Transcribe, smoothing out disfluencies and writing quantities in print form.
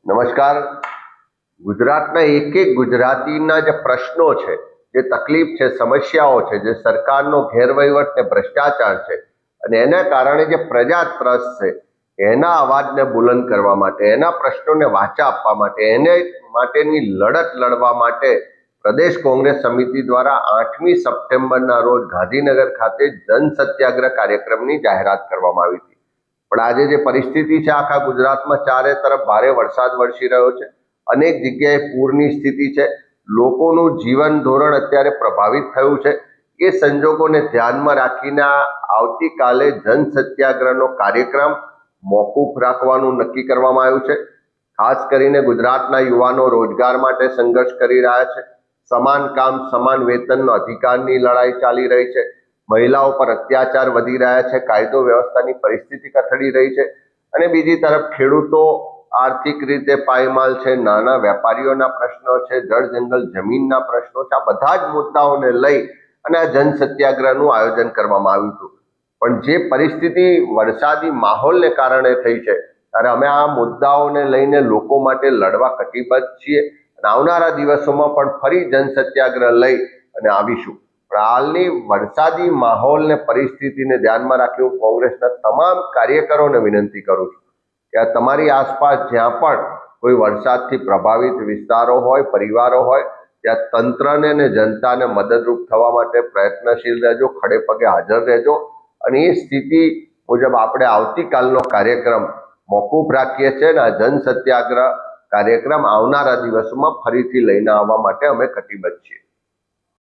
નમસ્કાર. ગુજરાતના એક એક ગુજરાતીના જે પ્રશ્નો છે, જે તકલીફ છે, સમસ્યાઓ છે, જે સરકારનો ગેરવહીવટ ને ભ્રષ્ટાચાર છે અને એના કારણે જે પ્રજા ત્રસ્ત છે એના અવાજને બુલંદ કરવા માટે, એના પ્રશ્નોને વાચા આપવા માટે, એને માટેની લડત લડવા માટે પ્રદેશ કોંગ્રેસ સમિતિ દ્વારા 8મી સપ્ટેમ્બરના રોજ ગાંધીનગર ખાતે જન સત્યાગ્રહ કાર્યક્રમની જાહેરાત કરવામાં આવી હતી. પણ આજે જે પરિસ્થિતિ છે, આખા ગુજરાતમાં ચારે તરફ ભારે વરસાદ વરસી રહ્યો છે, અનેક જગ્યાએ પૂરની સ્થિતિ છે, લોકોનું જીવન ધોરણ અત્યારે પ્રભાવિત થયું છે. એ સંજોગોને ધ્યાનમાં રાખીને આવતીકાલે જન સત્યાગ્રહનો કાર્યક્રમ મોકૂફ રાખવાનું નક્કી કરવામાં આવ્યું છે. ખાસ કરીને ગુજરાતના યુવાનો રોજગાર માટે સંઘર્ષ કરી રહ્યા છે, સમાન કામ સમાન વેતનનો અધિકારની લડાઈ ચાલી રહી છે, મહિલાઓ પર અત્યાચાર વધી રહ્યા છે, કાયદો વ્યવસ્થાની પરિસ્થિતિ કથળી રહી છે અને બીજી તરફ ખેડૂતો આર્થિક રીતે પાયમાલ છે, નાના વેપારીઓના પ્રશ્નો છે, જળ જંગલ જમીનના પ્રશ્નો છે. આ બધા જ મુદ્દાઓને લઈ અને આ જન સત્યાગ્રહનું આયોજન કરવામાં આવ્યું હતું. પણ જે પરિસ્થિતિ વરસાદી માહોલને કારણે થઈ છે, ત્યારે અમે આ મુદ્દાઓને લઈને લોકો માટે લડવા કટિબદ્ધ છીએ અને આવનારા દિવસોમાં પણ ફરી જન સત્યાગ્રહ લઈ અને આવીશું. પણ હાલની વરસાદી માહોલને પરિસ્થિતિને ધ્યાનમાં રાખી હું કોંગ્રેસના તમામ કાર્યકરોને વિનંતી કરું છું કે તમારી આસપાસ જ્યાં પણ કોઈ વરસાદથી પ્રભાવિત વિસ્તારો હોય, પરિવારો હોય, ત્યાં તંત્રને અને જનતાને મદદરૂપ થવા માટે પ્રયત્નશીલ રહેજો, ખડે પગે હાજર રહેજો અને એ સ્થિતિ મુજબ આપણે આવતીકાલનો કાર્યક્રમ મોકૂફ રાખીએ છીએ અને આ જન સત્યાગ્રહ કાર્યક્રમ આવનારા દિવસોમાં ફરીથી લઈને આવવા માટે અમે કટિબદ્ધ છીએ.